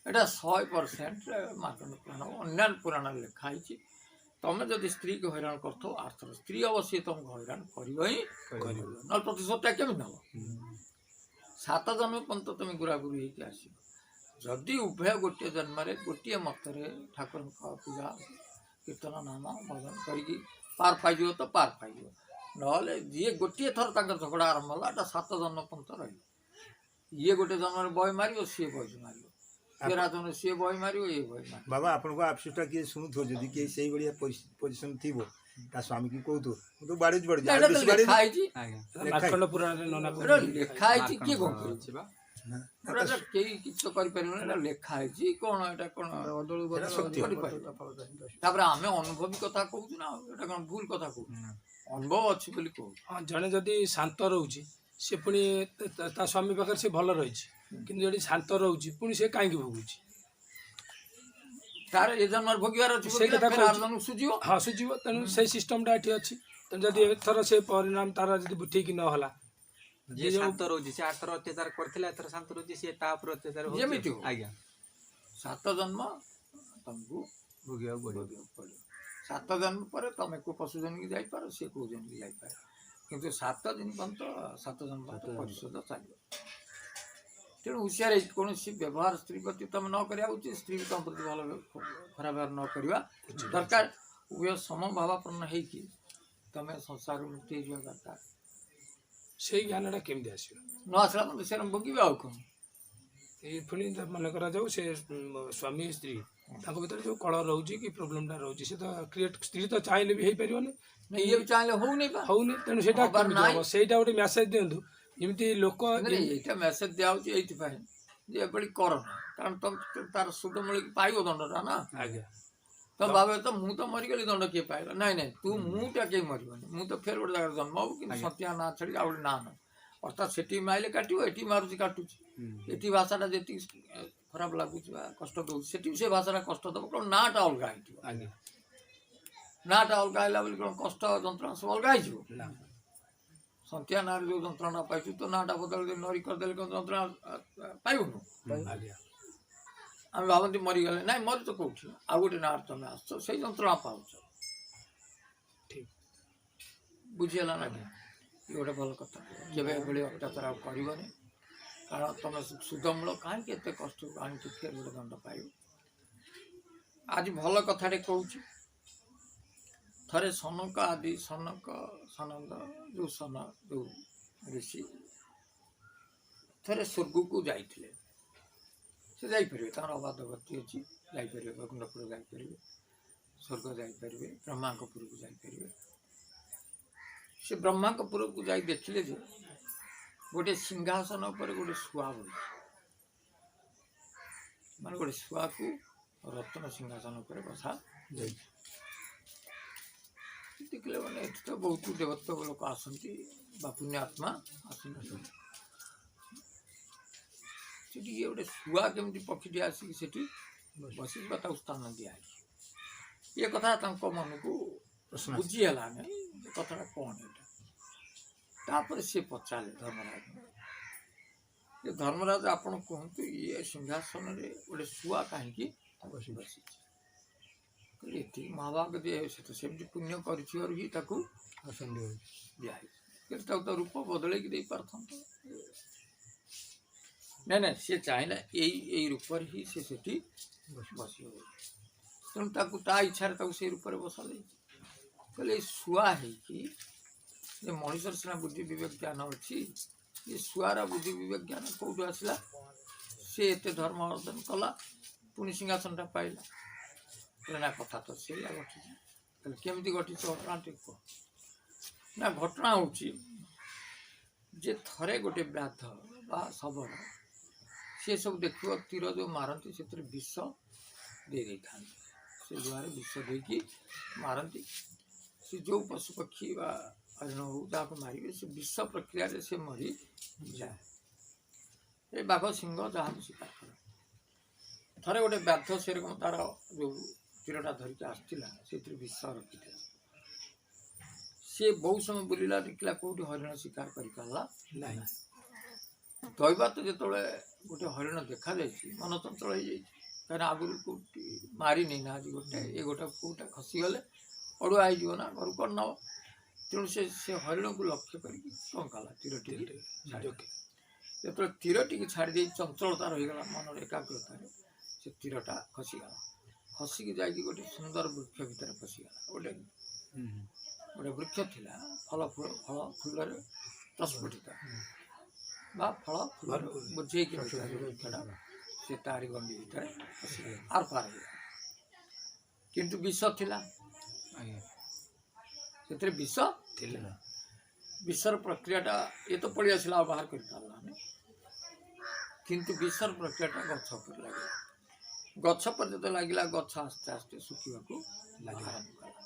[SPEAKER 1] ଏଇଟା 100% ମାର୍କଣ୍ଡ ପୁରାଣ, ଅନ୍ୟାନ୍ୟ ପୁରାଣରେ ଲେଖା ହେଇଛି। ତମେ ଯଦି ସ୍ତ୍ରୀକି ହଇରାଣ କରୁଥିବ ଆର୍ଥର ସ୍ତ୍ରୀ ଅବଶ୍ୟ ତମକୁ ହଇରାଣ କରିବ ହିଁ କରିବ, ନହେଲେ ପ୍ରତିଶୋଧଟା କେମିତି ହେବ? 7 ଜନ୍ମ ପର୍ଯ୍ୟନ୍ତ ତମେ ଗୁରାଗୁରି ହେଇକି ଆସିବ। ଯଦି ଉଭୟ ଗୋଟିଏ ଜନ୍ମରେ ଗୋଟିଏ ମତରେ ଠାକୁରଙ୍କ ପୂଜା କୀର୍ତ୍ତନ ନାମ ଭଜନ କରିକି ପାର ପାଇଯିବ ତ ପାର ପାଇଯିବ, ନହେଲେ ଯିଏ ଗୋଟିଏ ଥର ତାଙ୍କର ଝଗଡ଼ା ଆରମ୍ଭ ହେଲା, ଏଟା 7 ଜନ୍ମ ପର୍ଯ୍ୟନ୍ତ ରହିବ। ଇଏ ଗୋଟେ ଜନ୍ମରେ ବହି ମାରିବ, ସିଏ ବହି ମାରିବ, ଇଏ ରାଜନ ସିଏ ବହି ମାରିବ, ଇଏ ବହି ମାରିବ।
[SPEAKER 2] ବାବା, ଆପଣଙ୍କ ଆଫସୋସଟା କିଏ ଶୁଣୁଥିବ, ଯଦି କିଏ ସେଇଭଳିଆ ପୋଜିସନ ଥିବ, ତା ସ୍ୱାମୀକି କହୁଥିବ ମୁଁ ତ ବାଡ଼େଇଛି
[SPEAKER 1] ଲେଖା ହେଇଛି, ଲେଖା ହେଇଛି, କିଏ କ'ଣ କରୁଛି? କେହି କିଛି ତ କରିପାରିବନି, ଏଟା ଲେଖା ହେଇଛି। କ'ଣ ଏଟା କ'ଣ ତାପରେ ଆମେ ଅନୁଭବୀ କଥା କହୁଛୁ ନା, ଏଟା କ'ଣ ଭୁଲ କଥା କହୁଛୁ? ଅନୁଭବ ଅଛି ବୋଲି କହୁଛୁ।
[SPEAKER 3] ଜଣେ ଯଦି ଶାନ୍ତ ରହୁଛି, ସେ ପୁଣି ତା ସ୍ୱାମୀ ପାଖରେ ସେ ଭଲ ରହିଛି କିନ୍ତୁ ଯଦି ଶାନ୍ତ ରହୁଛି ପୁଣି ସେ କାହିଁକି ଭୋଗୁଛି?
[SPEAKER 1] ତାର ଏ ଜନ୍ମରେ ଭୋଗିବାର ଅଛି,
[SPEAKER 3] ସେଇ କଥା
[SPEAKER 1] ଫେର ଆର
[SPEAKER 3] କହୁଛି।
[SPEAKER 1] ଜନ୍ମକୁ ସୁଝିବ।
[SPEAKER 3] ହଁ ସୁଝିବ। ତେଣୁ ସେଇ ସିଷ୍ଟମଟା ଏଠି ଅଛି। ତେଣୁ ଯଦି ଏଥର ସେ ପରିଣାମ ତାର ଯଦି ଠିକ ନହେଲା,
[SPEAKER 4] ଯିଏ ଶାନ୍ତ ରହୁଛି ସେ ଆରଥର ଅତ୍ୟାଚାର କରିଥିଲା, ଏଥର ଶାନ୍ତ ରହୁଛି, ସିଏ ତା ଉପରେ ଅତ୍ୟାଚାର ହଉଛି।
[SPEAKER 1] ଯେମିତି ହଉ।
[SPEAKER 4] ଆଜ୍ଞା,
[SPEAKER 1] 7 ଜନ୍ମ ତମକୁ
[SPEAKER 4] ଭୋଗିବାକୁ ପଡ଼ିବ।
[SPEAKER 1] ଭୋଗିବାକୁ ପଡ଼ିବ। 7 ଜନ୍ମ ପରେ ତମେ କୋଉ ପଶୁ ଜନ୍ମକି ଯାଇପାର, ସେ କୋଉ ଜନ୍ମକି ଯାଇପାରେ, କିନ୍ତୁ 7 ଦିନ ପର୍ଯ୍ୟନ୍ତ 7 ଜନ୍ମ ପର୍ଯ୍ୟନ୍ତ ପରିଶୋଧ ଚାଲିବ। ତେଣୁ ହୁସିଆର ହେଇ କୌଣସି ବ୍ୟବହାର ସ୍ତ୍ରୀ ପ୍ରତି ତମେ ନ କରିବା ଉଚିତ, ସ୍ତ୍ରୀ ବି ତମ ପ୍ରତି ଭଲ ଖରାପ ବ୍ୟବହାର ନ କରିବା ଦରକାର। ଉଭୟ ସମଭାବାପନ୍ନ ହେଇକି ତମେ ସଂସାରରୁ ମୁକ୍ତି ହେଇଯିବା ଦରକାର।
[SPEAKER 3] ସେଇ ଜ୍ଞାନଟା କେମିତି ଆସିବ?
[SPEAKER 1] ନ ଆସିଲା ତମେ ସେ ଭୋଗିବେ ଆଉ କ'ଣ।
[SPEAKER 3] ଏଇ ପୁଣି ମନେ କରାଯାଉ ସେ ସ୍ୱାମୀ ସ୍ତ୍ରୀ ତାଙ୍କ ଭିତରେ ଯୋଉ କଳ ରହୁଛି କି ପ୍ରୋବ୍ଲେମଟା ରହୁଛି, ସେ ତ କ୍ରିଏଟ୍, ସ୍ତ୍ରୀ ତ ଚାହିଁଲେ ବି ହେଇପାରିବନି,
[SPEAKER 1] ଇଏ ବି ଚାହିଁଲେ ହଉନି ବା।
[SPEAKER 3] ହଉନି। ତେଣୁ ସେଇଟା
[SPEAKER 1] ହବାର
[SPEAKER 3] କେମିତି
[SPEAKER 1] ନାହିଁ।
[SPEAKER 3] ହବ? ସେଇଟା ଗୋଟେ ମେସେଜ ଦିଅନ୍ତୁ, ଯେମିତି ଲୋକ
[SPEAKER 1] ଏଇଟା ମେସେଜ ଦିଆହଉଛି ଏଇଥିପାଇଁ ଯେ ଏଭଳି କର ନା, କାରଣ ତମ ତାର ସୁଧ ମୂଳିକି ପାଇବ ଦଣ୍ଡଟା ନା।
[SPEAKER 3] ଆଜ୍ଞା
[SPEAKER 1] ତମ ଭାବେ ତ ମୁଁ ତ ମରିଗଲି, ଦଣ୍ଡ କିଏ ପାଇଲା? ନାଇଁ ନାଇଁ, ତୁ ମୁଁଟା କେହି ମରିବନି, ମୁଁ ତ ଫେର ଗୋଟେ ଜାଗାରେ ଜନ୍ମ ହବୁ, କିନ୍ତୁ ସତ୍ୟା ନାଁ ଛାଡ଼ି ଆଉ ଗୋଟେ ନାଁ ନବ। ଅର୍ଥାତ୍ ସେଠି ମାଇଲେ କାଟିବ, ଏଠି ମାରୁଛି କାଟୁଛି। ଏଠି ଭାଷାଟା ଯେତିକି ଖରାପ ଲାଗୁଛି ବା କଷ୍ଟ ଦଉଛି, ସେଠି ବି ସେ ଭାଷାଟା କଷ୍ଟ ଦବ, କାରଣ ନାଁଟା ଅଲଗା ହେଇଯିବ।
[SPEAKER 3] ଆଜ୍ଞା
[SPEAKER 1] ନାଁଟା ଅଲଗା ହେଲା ବୋଲି କ'ଣ କଷ୍ଟ ଯନ୍ତ୍ରଣା ସବୁ ଅଲଗା ହେଇଯିବ?
[SPEAKER 3] ନା
[SPEAKER 1] ସନ୍ତିଆ ନାଁରେ ଯୋଉ ଯନ୍ତ୍ରଣା ପାଇଛୁ, ତ ନାଁଟା ବଦଳି ନରି କରିଦେଲେ କ'ଣ ଯନ୍ତ୍ରଣା ପାଇବୁନୁ?
[SPEAKER 3] ଆଜ୍ଞା
[SPEAKER 1] ଆମେ ଭାବନ୍ତି ମରିଗଲେ, ନାଇଁ ମରିଛ କୋଉଠି, ଆଉ ଗୋଟେ ନାଁରେ ତମେ ଆସୁଛ, ସେଇ ଯନ୍ତ୍ରଣା ପାଉଛ।
[SPEAKER 3] ଠିକ
[SPEAKER 1] ବୁଝିହେଲା ନା? ଇଏ ଗୋଟେ ଭଲ କଥା। କେବେ ଏଭଳି ଅତ୍ୟାଚାର ଆଉ କରିବନି, କାରଣ ତମେ ସୁଧମୂଳ କାହିଁକି ଏତେ କଷ୍ଟ ଆଣିକି ଫେର ଗୋଟେ ଦଣ୍ଡ ପାଇବ। ଆଜି ଭଲ କଥାଟେ କହୁଛି। ଥରେ ସନକ ଆଦି ସନକ ସନନ୍ଦ ଯୋଉ ଋଷି ଥରେ ସ୍ୱର୍ଗକୁ ଯାଇଥିଲେ। ସେ ଯାଇପାରିବେ, ତାଙ୍କର ଅବାଧ ଗତି ଅଛି, ଯାଇପାରିବେ, ବୈକୁଣ୍ଠପୁର ଯାଇପାରିବେ, ସ୍ୱର୍ଗ ଯାଇପାରିବେ, ବ୍ରହ୍ମାଙ୍କ ପୁରକୁ ଯାଇପାରିବେ। ସେ ବ୍ରହ୍ମାଙ୍କ ପୁରକୁ ଯାଇ ଦେଖିଲେ ଯେ ଗୋଟେ ସିଂହାସନ ଉପରେ ଗୋଟେ ଶୁଆ ବସିଛି, ମାନେ ଗୋଟେ ଶୁଆକୁ ରତ୍ନ ସିଂହାସନ ଉପରେ ବସା ଯାଇଛି। ଦେଖିଲେ ମାନେ ଏଠି ତ ବହୁତ ଦେବତ୍ୱ ଲୋକ ଆସନ୍ତି ବା ପୁଣ୍ୟ ଆତ୍ମା ଆସନ୍ତି। ସେଠି ଇଏ ଗୋଟେ ଶୁଆ କେମିତି ପକ୍ଷୀଟି ଆସିକି ସେଠି ବସିଛି ବା ତାକୁ ସ୍ଥାନ ଦିଆହେଇଛି। ଏ କଥା ତାଙ୍କ ମନକୁ ବୁଝି ହେଲା ନାହିଁ, ଏ କଥାଟା କ'ଣ ଏଇଟା। ତାପରେ ସେ ପଚାରିଲେ ଧର୍ମରାଜ, ଯେ ଧର୍ମରାଜ ଆପଣ କୁହନ୍ତୁ, ଇଏ ସିଂହାସନରେ ଗୋଟେ ଶୁଆ କାହିଁକି ବସିଛି? କହିଲେ ଏତିକି ମହାଭାଗ ଦିଏ, ସେ ତ ସେମିତି ପୁଣ୍ୟ କରିଥିବାରୁ ହିଁ ତାକୁ ଆସନ ଦିଆହେଇଛି, କିନ୍ତୁ ତାକୁ ତ ରୂପ ବଦଳେଇକି ଦେଇପାରିଥାନ୍ତ। ନାଇଁ ନାଇଁ, ସେ ଚାହିଁଲା ଏଇ ରୂପରେ ହିଁ ସେ ସେଠି ବସିବ, ତେଣୁ ତାକୁ ତା ଇଚ୍ଛାରେ ତାକୁ ସେଇ ରୂପରେ ବସାଯାଇଛି। କହିଲେ ଏଇ ଶୁଆ ହେଇକି ଯେ ମଣିଷର ସିନା ବୁଦ୍ଧି ବିବେକ ଜ୍ଞାନ ଅଛି, ଏ ଶୁଆର ବୁଦ୍ଧି ବିବେକ ଜ୍ଞାନ କୋଉଠୁ ଆସିଲା? ସେ ଏତେ ଧର୍ମ ଅର୍ଜନ କଲା, ପୁଣି ସିଂହାସନଟା ପାଇଲା। କହିଲେ ନା, କଥା ତ ସେଇଆ ଘଟିଛି। କହିଲେ କେମିତି ଘଟିଛି, ଘଟଣା ଟିକେ କୁହ। ନା, ଘଟଣା ହେଉଛି ଯେ ଥରେ ଗୋଟେ ବ୍ୟାଧ ବା ଶବର, ସେ ସବୁ ଦେଖିବ ତୀର ଯେଉଁ ମାରନ୍ତି ସେଥିରେ ବିଷ ଦେଇ ଦେଇଥାନ୍ତି, ସେ ଲୁହାରେ ବିଷ ଦେଇକି ମାରନ୍ତି। ସେ ଯେଉଁ ପଶୁ ପକ୍ଷୀ ବା ହରିଣ ହଉ ଯାହାକୁ ମାରିବେ, ସେ ବିଷ ପ୍ରକ୍ରିୟାରେ ସେ ମରିଯାଏ। ଏ ବାଘ ସିଂହ ଯାହାକୁ ଶିକାର କରେ। ଥରେ ଗୋଟେ ବ୍ୟାଧ ସେରକମ ତାର ଯେଉଁ ତୀରଟା ଧରିକି ଆସିଥିଲା, ସେଥିରେ ବିଷ ରଖିଥିଲା। ସିଏ ବହୁତ ସମୟ ବୁଲିଲା, ଦେଖିଲା କୋଉଠି ହରିଣ ଶିକାର କରିପାରିଲା ନାହିଁ। ଦୈବାତ ଯେତେବେଳେ ଗୋଟେ ହରିଣ ଦେଖାଯାଇଛି, ମନ ଚଞ୍ଚଳ ହେଇଯାଇଛି, କାହିଁକିନା ଆଗରୁ କୋଉଠି ମାରିନି ନା, ଆଜି ଗୋଟେ କୋଉଟା ଖସିଗଲେ ଅଡ଼ୁଆ ହେଇଯିବ ନା, ଘରୁ କ'ଣ ନେବ। ତେଣୁ ସେ ହରିଣକୁ ଲକ୍ଷ୍ୟ କରିକି କ'ଣ କଲା, ତୀରଟିକି ଯେତେବେଳେ ତୀରଟିକି ଛାଡ଼ି ଦେଇ ଚଞ୍ଚଳତା ରହିଗଲା ମନର ଏକାଗ୍ରତାରେ, ସେ ତୀରଟା ଖସିଗଲା। ଖସିକି ଯାଇକି ଗୋଟେ ସୁନ୍ଦର ବୃକ୍ଷ ଭିତରେ ପଶିଗଲା। ଗୋଟେ ବୃକ୍ଷ ଥିଲା, ଫଳ ଫୁଲରେ ପ୍ରସ୍ଫୁଟିତ ବା ଫଳ ଫୁଲରେ ବୁଝେଇକି ବୃକ୍ଷଟା, ସେ ତାରି ଗଣ୍ଡି ଭିତରେ ପଶିଗଲା, ଆର ପାର ହେଇଗଲା। କିନ୍ତୁ ବିଷ ଥିଲା, ସେଥିରେ ବିଷ ଥିଲା। ବିଷର ପ୍ରକ୍ରିୟାଟା ଏ ତ ପଳେଇ ଆସିଲା, ଆଉ ବାହାର କରିପାରିଲାନି। କିନ୍ତୁ ବିଷର ପ୍ରକ୍ରିୟାଟା ଗଛ ଉପରେ ଲାଗିଲା। ଗଛ ପରେ ଯେତେବେଳେ ଲାଗିଲା, ଗଛ ଆସ୍ତେ ଆସ୍ତେ ଶୁଖିବାକୁ ଆରମ୍ଭ କଲା।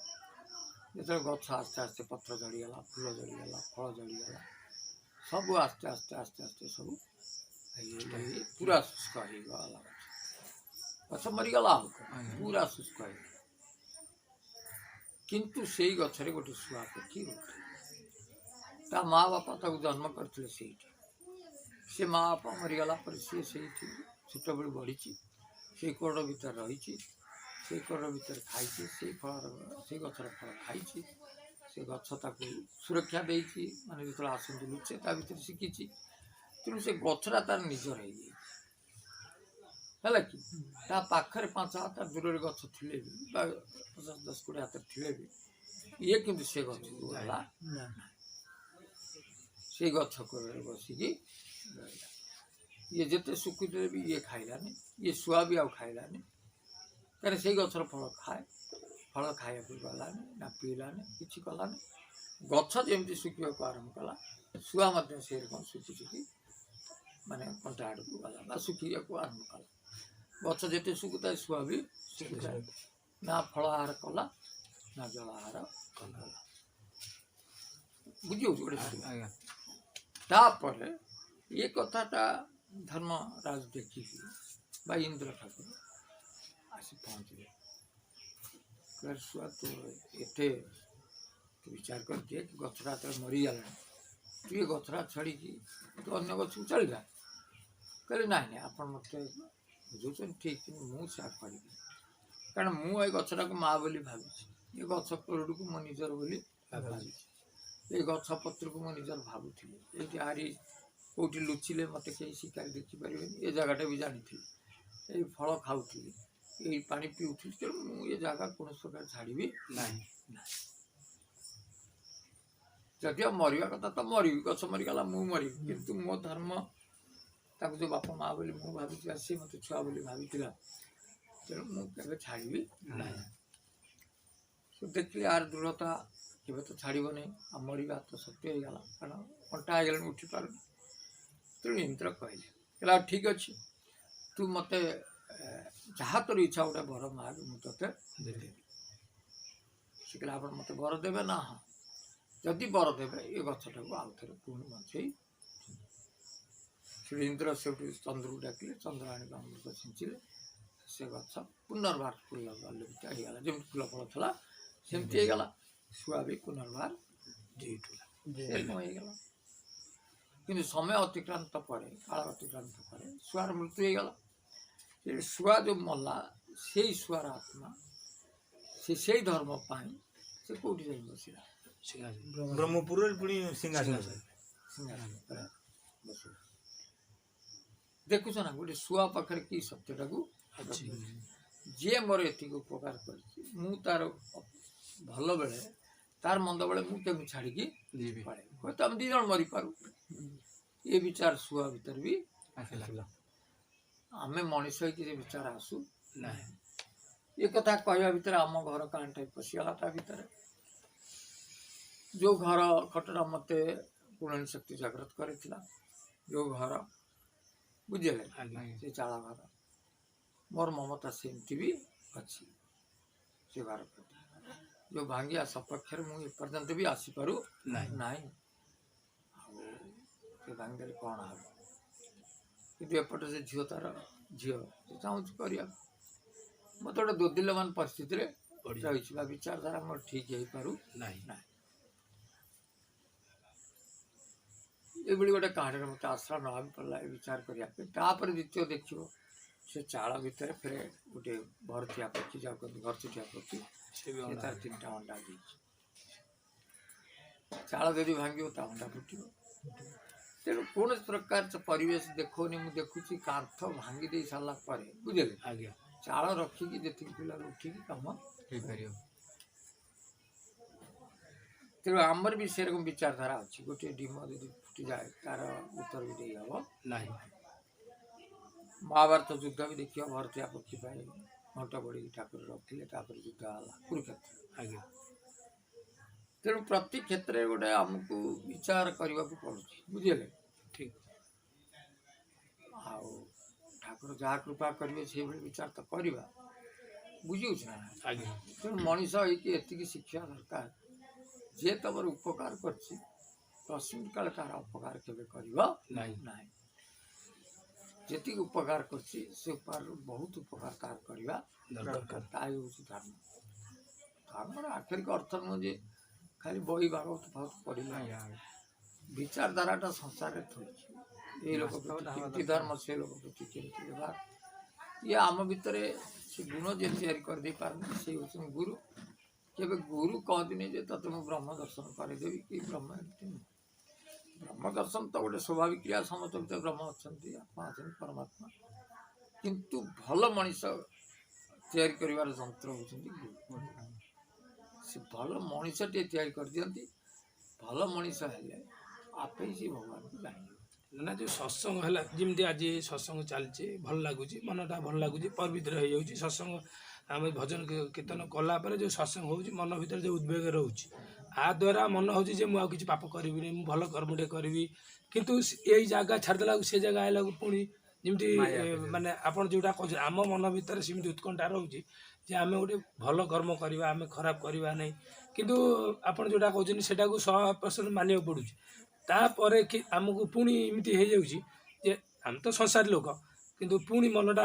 [SPEAKER 1] ଯେତେବେଳେ ଗଛ ଆସ୍ତେ ଆସ୍ତେ ପତ୍ର ଝଡ଼ିଗଲା, ଫୁଲ ଝଡ଼ିଗଲା, ଫଳ ଝଡ଼ିଗଲା, सब आस्ते आस्ते आस्ते आस्ते सब पूरा शुष्क होगा गछ मरीगला पूरा शुष्क हो किंतु से गचरे गोटे शुआ पक्षी रोटे ता माँ बापा ताको जन्म करते से माँ बापा मरीगला पर सी छोट बेलू बढ़ी से कोड़ भीतर रही से कोड़ भीतर खाई से फल से गचर फल खाई से गछ ताको सुरक्षा देती माने जो आसती लुचे ता भीतर शिखी तेणु से गछरा तार निजर है कि ता पाखरे 5 हाथ दूर गछ थे भी 50-10 हाथ थे भी ये किंतु से गछ गला से गछ बसिकी ये जिते सुखुते भी ये खाइलानी ये शुआ भी आउ खाइलानी कहीं से गचर फल खाए फल खाया गलानी ना पीलानी किसी कलानी गछ जमी शुखा आरंभ कला शुआ से रकम शुखी शुखी माने कंटा आड़ को गला शुखा आरंभ कला गछ जिते शुकुता शुआ भी शुकुता ना फल आहार कला ना जल आहार कला बुझे गोटे तापर ये कथाटा धर्मराज देखिकी इंद्र ठाकुर आसी पहुँचले कह शुआ तो एटे तो विचार कर दिए कि गछरा तो मरीगला तू ये गछरा छड़ी तो अन्य गछ को चल जा कहले ना आप मत बुझुन ठीक मुझे करी कारण मुझे गछरा को माँ बोली भावी ये गछ कोरड़ को मो निजर बोली भावी ये गछ पत्र को मो निजर भावुली ये आरी कौटी लुचिले मत कहीं शिकार देखिपर ये जगटा भी जानी ये फल खाऊली ये पा पीऊली तेणु मुझे जगह कौन प्रकार छाड़ी ना जदि मरवा कथा तो मरी गछ मरीगला मु मरी किंतु मो धर्म ताको जो बापा माँ बोली मु भावी सी मत छुआ बोली भावी तेणु मुझे छाड़ी ना देखिए यार दृढ़ता केवे तो छाड़ नहीं आ मरवा तो सत्य हो गला कारण कंटा हो उठी पार तेणु इंद्र कहले ठीक अच्छे तू मत जहाँ तोर इच्छा गोटे वर माग मुझे देवी से कहला आप मत वर देवे ना हाँ जदि वर देवे ये गछटा को आउ थे पुणी बंचई श्री इंद्र से चंद्र को डाकिले चंद्र आने अमृत छिंचिले से गछ पुनर्बार फूल गला जमी फूल फल था सेमती होगला शुआ भी पुनर्बार जीठूला कि समय अतिक्रांत पर काल अतिक्रांत पर शुआर मृत्यु होगला शुआ जो मल्ला से शुआर आत्मा से धर्म पाई से कौटी जाई बसला
[SPEAKER 2] ब्रह्मपुर पुणी सिंहासन
[SPEAKER 1] सिंहासन बसला देखुच ना गोटे शुआ पाखे कि सत्यटा को जी मोर एति उपकार कर तार भल बेले तार मंद बेले मुझे छाड़ी पड़े हम दी जन मरी पारू ये विचार शुआ भीतर भी आम मनीष विचार आसू ना ये कथा कहवा भीतर आम घर कांटा पशिगला ता भीतर जो घर खटरा मत पुराणी शक्ति जागृत करें जो घर बुझे से चाला घर मोर ममता सेमती भी अच्छी से घर प्रति जो भांगिया सपक्ष मुझे पर्यंत भी आसीपार ना भांगे कौन हम कि एपटे से झील तार झील चाहूँ कर मत गोटे दोदिल्यमान परिस्थिति रही विचारधारा मोर ठीक हो पारू ना ये गोटे कहानी मत आश्रा ना पड़ा विचार करने द्वितीय देखिए से चाल भितर फिर गोटे भरथिया पक्षी जा घर चुटिया पक्षी तार 3टा अंडा दी चाल जदि भांग अंडा फुट तेणु कौन प्रकार परिवेश देखनी मुझे देखुची कांथ भांगी दे सारा पर बुझे चाल रखिकी जी पिला उठिकी कम तेणु आमर भी से रकम विचारधारा अच्छी गोटे डिम यदि फुटी जाए तार उत्तर भी दे हम ना महाभारत युद्ध भी देखिए भरतिया पक्षी घंट बड़ी ठाकुर रखिले युद्ध है कुरुक्षेत्र तेणु प्रति क्षेत्र में गोटे आमको विचार करने को पड़े बुझे ठीक आउ ठाकुर जहाँ कृपा करेंगे से विचार तो करवा बुझे ना तेणु मनीष होती शिक्षा दरकार जे तुम उपकार कर କଶ୍ମିର କାଳେ ତାର ଅପକାର କେବେ କରିବ
[SPEAKER 3] ନାହିଁ।
[SPEAKER 1] ନାହିଁ। ଯେତିକି ଉପକାର କରୁଛି ସେ ଉପକାରରୁ ବହୁତ ଉପକାର ତାର କରିବା ଦରକାର। ତାହା ହେଉଛି ଧର୍ମ। ଧର୍ମର ଆକ୍ଷରିକ ଅର୍ଥ ନୁହେଁ ଯେ ଖାଲି ବହି ଭାଗବତ ଭାଗବତ ପଢ଼ିଲା, ବିଚାରଧାରାଟା ସଂସାରରେ ଥୋଇଛି। ଏ ଲୋକ ପ୍ରତି କେମିତି ଧର୍ମ, ସେ ଲୋକ ପ୍ରତି କେମିତି ବ୍ୟବହାର, ଇଏ ଆମ ଭିତରେ ସେ ଗୁଣ ଯେ ତିଆରି କରିଦେଇ ପାରନ୍ତି ସେ ହେଉଛନ୍ତି ଗୁରୁ। କେବେ ଗୁରୁ କହନ୍ତିନି ଯେ ତତେ ମୁଁ ବ୍ରହ୍ମ ଦର୍ଶନ କରିଦେବି କି ବ୍ରହ୍ମ ଏମିତି ନୁହେଁ। ବ୍ରହ୍ମ ଦର୍ଶନ ତ ଗୋଟେ ସ୍ୱାଭାବିକ କ୍ରିୟା, ସମସ୍ତ ଭିତରେ ବ୍ରହ୍ମ ଅଛନ୍ତି, ଆତ୍ମା ଅଛନ୍ତି, ପରମାତ୍ମା। କିନ୍ତୁ ଭଲ ମଣିଷ ତିଆରି କରିବାର ଯନ୍ତ୍ର ହେଉଛନ୍ତି ଗୁରୁ। ସେ ଭଲ ମଣିଷଟିଏ ତିଆରି କରିଦିଅନ୍ତି। ଭଲ ମଣିଷ ହେଲେ ଆପେ ସେ ଭଗବାନଙ୍କୁ ଜାଣିବ।
[SPEAKER 3] ନା ଯେଉଁ ସତ୍ସଙ୍ଗ ହେଲା, ଯେମିତି ଆଜି ସତ୍ସଙ୍ଗ ଚାଲିଛି, ଭଲ ଲାଗୁଛି, ମନଟା ଭଲ ଲାଗୁଛି, ପବିତ୍ର ହେଇଯାଉଛି। ସତ୍ସଙ୍ଗ ଆମେ ଭଜନ କୀର୍ତ୍ତନ କଲା ପରେ ଯେଉଁ ସତ୍ସଙ୍ଗ ହେଉଛି, ମନ ଭିତରେ ଯେଉଁ ଉଦ୍ବେଗ ରହୁଛି, ଆ ଦ୍ୱାରା ମନ ହେଉଛି ଯେ ମୁଁ ଆଉ କିଛି ପାପ କରିବିନି, ମୁଁ ଭଲ କର୍ମଟେ କରିବି। କିନ୍ତୁ ଏଇ ଜାଗା ଛାଡ଼ିଦେଲାକୁ ସେ ଜାଗା ଆଇଲାକୁ ପୁଣି ଯେମିତି ମାନେ ଆପଣ ଯେଉଁଟା କହୁଛନ୍ତି, ଆମ ମନ ଭିତରେ ସେମିତି ଉତ୍କଣ୍ଠା ରହୁଛି ଯେ ଆମେ ଗୋଟେ ଭଲ କର୍ମ କରିବା, ଆମେ ଖରାପ କରିବା ନାହିଁ। କିନ୍ତୁ ଆପଣ ଯେଉଁଟା କହୁଛନ୍ତି ସେଟାକୁ 100% ମାନିବାକୁ ପଡ଼ୁଛି। ତାପରେ କି ଆମକୁ ପୁଣି ଏମିତି ହେଇଯାଉଛି ଯେ ଆମେ ତ ସଂସାରୀ ଲୋକ, କିନ୍ତୁ ପୁଣି ମନଟା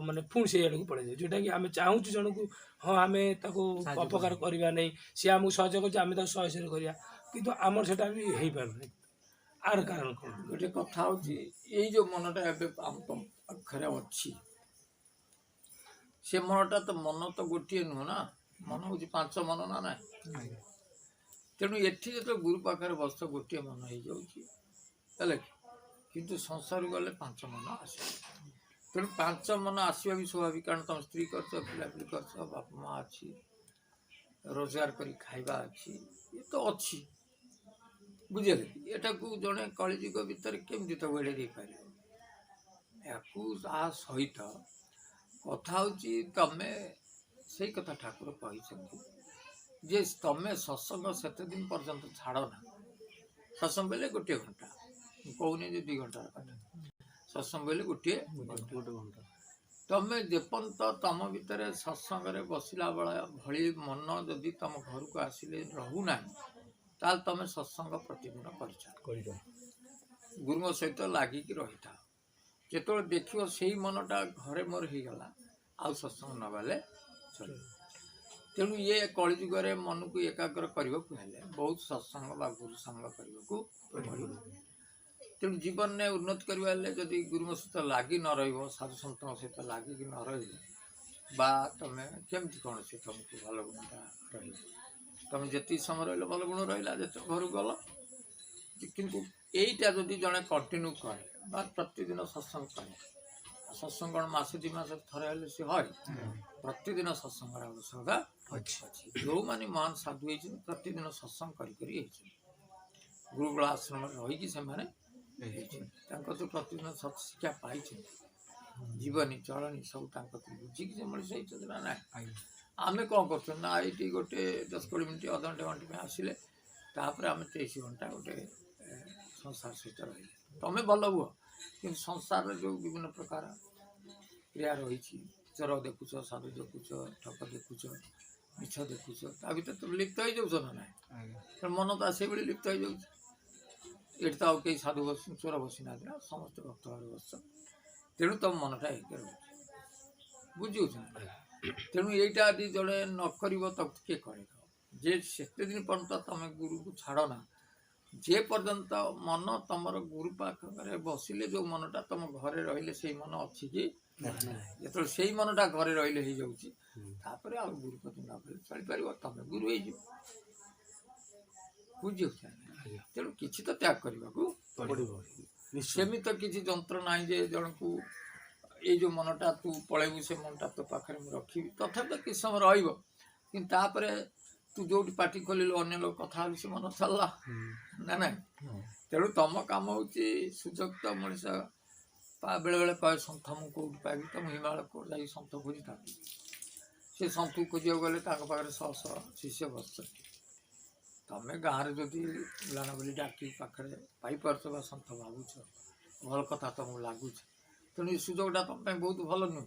[SPEAKER 3] ମାନେ ପୁଣି ସେଇ ଆଡ଼କୁ ପଳେଇଯାଉଛି, ଯେଉଁଟାକି ଆମେ ଚାହୁଁଛୁ ଜଣକୁ, ହଁ ଆମେ ତାକୁ ଅପକାର କରିବା ନାହିଁ, ସିଏ ଆମକୁ ସହଯୋଗ କରୁଛି, ଆମେ ତାକୁ ସହଯୋଗ କରିବା, କିନ୍ତୁ ଆମର ସେଟା ବି ହେଇପାରୁନି। ଆର କାରଣ କ'ଣ?
[SPEAKER 1] ଗୋଟେ କଥା ହେଉଛି, ଏଇ ଯେଉଁ ମନଟା ଏବେ ଆମ ପାଖରେ ଅଛି, ସେ ମନଟା ତ ମନ ତ ଗୋଟିଏ ନୁହଁ ନା, ମନ ହେଉଛି 5 ମନ ନା ନାହିଁ। ତେଣୁ ଏଠି ଯେତେବେଳେ ଗୁରୁ ପାଖରେ ବସ ଗୋଟିଏ ମନ ହେଇଯାଉଛି, ହେଲେ କିନ୍ତୁ ସଂସାର ଗଲେ 5 ମନ ଆସିବ। ତେଣୁ 5 ମନ ଆସିବା ବି ସ୍ୱାଭାବିକ, କାରଣ ତମେ ସ୍ତ୍ରୀ କରିଛ, ପିଲାପିଲି କରିଛ, ବାପା ମା ଅଛି, ରୋଜଗାର କରି ଖାଇବା ଅଛି, ଏ ତ ଅଛି, ବୁଝିଲେ। ଏଟାକୁ ଜଣେ କଳିଯୁଗ ଭିତରେ କେମିତି ତାକୁ ଏଡ଼େଇ ଦେଇପାରିବ? ୟାକୁ ତା ସହିତ କଥା ହେଉଛି, ତମେ ସେଇ କଥା ଠାକୁର କହିଛନ୍ତି ଯେ ତମେ ସତ୍ସଙ୍ଗ ସେତେ ଦିନ ପର୍ଯ୍ୟନ୍ତ ଛାଡ଼ ନା। ସତ୍ସଙ୍ଗ ବେଲେ 1 ଘଣ୍ଟା, ମୁଁ କହୁନି ଯେ 2 ଘଣ୍ଟାର କଥା, ସତ୍ସଙ୍ଗ ବେଲେ 1 ଘଣ୍ଟା। ତମେ ଯେପର୍ଯ୍ୟନ୍ତ ତମ ଭିତରେ ସତ୍ସଙ୍ଗରେ ବସିଲା ଭଳି ମନ ଯଦି ତମ ଘରକୁ ଆସିଲେ ରହୁନାହିଁ, ତାହେଲେ ତମେ ସତ୍ସଙ୍ଗ ପ୍ରତିଦିନ କରିଛ, ଗୁରୁଙ୍କ ସହିତ ଲାଗିକି ରହିଥାଅ। ଯେତେବେଳେ ଦେଖିବ ସେଇ ମନଟା ଘରେ ମୋର ହେଇଗଲା, ଆଉ ସତ୍ସଙ୍ଗ ନ ଗଲେ ଚଳିବ। ତେଣୁ ଇଏ କଳିଯୁଗରେ ମନକୁ ଏକାଗ୍ର କରିବାକୁ ହେଲେ ବହୁତ ସତ୍ସଙ୍ଗ ବା ଗୁରୁ ସାଙ୍ଗ କରିବାକୁ ପଡ଼ିବ। ତେଣୁ ଜୀବନରେ ଉନ୍ନତି କରିବା ହେଲେ ଯଦି ଗୁରୁଙ୍କ ସହିତ ଲାଗି ନ ରହିବ, ସାଧୁସନ୍ତଙ୍କ ସହିତ ଲାଗିକି ନ ରହିବ, ବା ତମେ କେମିତି କ'ଣ ସେ ତମକୁ ଭଲ ଗୁଣଟା ରହିବ? ତମେ ଯେତିକି ସମୟ ରହିଲ ଭଲ ଗୁଣ ରହିଲା, ଯେତେ ଘରକୁ ଗଲ। କିନ୍ତୁ ଏଇଟା ଯଦି ଜଣେ କଣ୍ଟିନ୍ୟୁ କରେ ବା ପ୍ରତିଦିନ ସତ୍ସଙ୍ଗ କରେ, ସତ୍ସଙ୍ଗ କ'ଣ ମାସେ 2 ମାସ ଥରେ ହେଲେ ସେ হয়? ପ୍ରତିଦିନ ସତ୍ସଙ୍ଗର ଆବଶ୍ୟକତା ଅଛି। ଯେଉଁମାନେ ମହାନ ସାଧୁ ହେଇଛନ୍ତି ପ୍ରତିଦିନ ସତ୍ସଙ୍ଗ କରି ହେଇଛନ୍ତି, ଗୁରୁକୁଳ ଆଶ୍ରମରେ ରହିକି ସେମାନେ ହେଇଛନ୍ତି, ତାଙ୍କ ତ ପ୍ରତିଦିନ ସତ୍ଶିକ୍ଷା ପାଇଛନ୍ତି, ଜୀବନୀ ଚଳଣି ସବୁ ତାଙ୍କ ବୁଝିକି ସେ ମଣିଷ ହେଇଛନ୍ତି ନା ନାହିଁ। ଆମେ କ'ଣ କରୁଛନ୍ତି ନା, ଏଇଠି ଗୋଟେ 10-20 ମିନିଟ୍, ଅଧଘଣ୍ଟେ ଘଣ୍ଟେ ପାଇଁ ଆସିଲେ, ତାପରେ ଆମେ 23 ଘଣ୍ଟା ଗୋଟେ ସଂସାର ସହିତ ରହିଲେ। ତମେ ଭଲ ହୁଅ, କିନ୍ତୁ ସଂସାରରେ ଯେଉଁ ବିଭିନ୍ନ ପ୍ରକାର କ୍ରିୟା ରହିଛି, ଚୋର ଦେଖୁଛ, ସାଧୁ ଦେଖୁଛ, ଠକ ଦେଖୁଛ, ମିଛ ଦେଖୁଛ, ତା ଭିତରେ ତମେ ଲିପ୍ତ ହେଇଯାଉଛ ନା ନାହିଁ? ତେଣୁ ମନ ତ ସେଇଭଳି ଲିପ୍ତ ହେଇଯାଉଛି। ଏଠି ତ ଆଉ କେହି ସାଧୁ ଚୋର ବସିନାହାନ୍ତି ନା, ସମସ୍ତେ ଭକ୍ତ ଭାବରେ ବସିଛ। ତେଣୁ ତମ ମନଟା ଏକେ ରହୁଛି, ବୁଝିହେଉଛି ନା? ତେଣୁ ଏଇଟା ଯଦି ଜଣେ ନ କରିବ ତାକୁ କିଏ କରେଇବ? ଯେ ସେତେ ଦିନ ପର୍ଯ୍ୟନ୍ତ ତମେ ଗୁରୁକୁ ଛାଡ଼ ନା, ଯେ ପର୍ଯ୍ୟନ୍ତ ମନ ତମର ଗୁରୁ ପାଖରେ ବସିଲେ ଯେଉଁ ମନଟା ତମ ଘରେ ରହିଲେ ସେଇ ମନ ଅଛି କି? ଯେତେବେଳେ ସେଇ ମନଟା ଘରେ ରହିଲେ ହେଇଯାଉଛି, ତାପରେ ଆଉ ଗୁରୁ ପ୍ରତି ନ କଲେ ଚଳିପାରିବ, ତମେ ଗୁରୁ ହେଇଯିବ, ବୁଝିହେଉଛି ନା? ତେଣୁ କିଛି ତ ତ୍ୟାଗ କରିବାକୁ ପଡ଼ିବ। ସେମିତି ତ କିଛି ଯନ୍ତ୍ର ନାହିଁ ଯେ ଜଣକୁ ଏଇ ଯେଉଁ ମନଟା ତୁ ପଳେଇବୁ, ସେ ମନଟା ତୋ ପାଖରେ ମୁଁ ରଖିବି। ତଥାପି ତ କିଛି ସମୟ ରହିବ, କିନ୍ତୁ ତାପରେ ତୁ ଯେଉଁଠି ପାଟି ଖୋଲିଲୁ ଅନ୍ୟ ଲୋକ କଥା ହେଲୁ, ସେ ମନ ଚାଲିଲା ନା ନାହିଁ? ତେଣୁ ତମ କାମ ହେଉଛି ସୁଯୋଗ। ମଣିଷ ବେଳେବେଳେ କହେ ସନ୍ଥ ମୁଁ କେଉଁଠି ପାଇବି, ତ ମୁଁ ହିମାଳୟ ଯାଇକି ସନ୍ଥ ଖୋଜିଥାନ୍ତି। ସେ ସନ୍ଥକୁ ଖୋଜିବାକୁ ଗଲେ ତାଙ୍କ ପାଖରେ 100 ଶିଷ୍ୟ ବସିଛନ୍ତି। ତମେ ଗାଁରେ ଯଦି ବୁଲାଣ ବୋଲି ଡାକି ପାଖରେ ପାଇପାରୁଛ ବା ସନ୍ଥ ଭାବୁଛ, ଭଲ କଥା ତମକୁ ଲାଗୁଛି, ତେଣୁ ଏ ସୁଯୋଗଟା ତମ ପାଇଁ ବହୁତ ଭଲ ନୁହେଁ।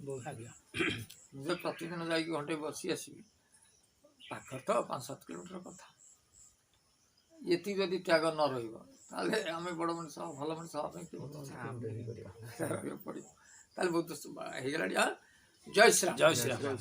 [SPEAKER 1] ମୁଁ ଯେ ପ୍ରତିଦିନ ଯାଇକି ଘଣ୍ଟେ ବସି ଆସିବି, ପାଖରେ ତ 5-7 କିଲୋମିଟର କଥା, ଏତିକି ଯଦି ତ୍ୟାଗ ନ ରହିବ ତାହେଲେ ଆମେ ବଡ଼ ମଣିଷ ଭଲ ମଣିଷ ହେବା ପାଇଁ କେମିତି ରହିବାକୁ ପଡ଼ିବ ତାହେଲେ ବହୁତ ହେଇଗଲାଣି। ଜୟ ଶ୍ରୀରାମ।
[SPEAKER 3] ଜୟ ଶ୍ରୀରାମ।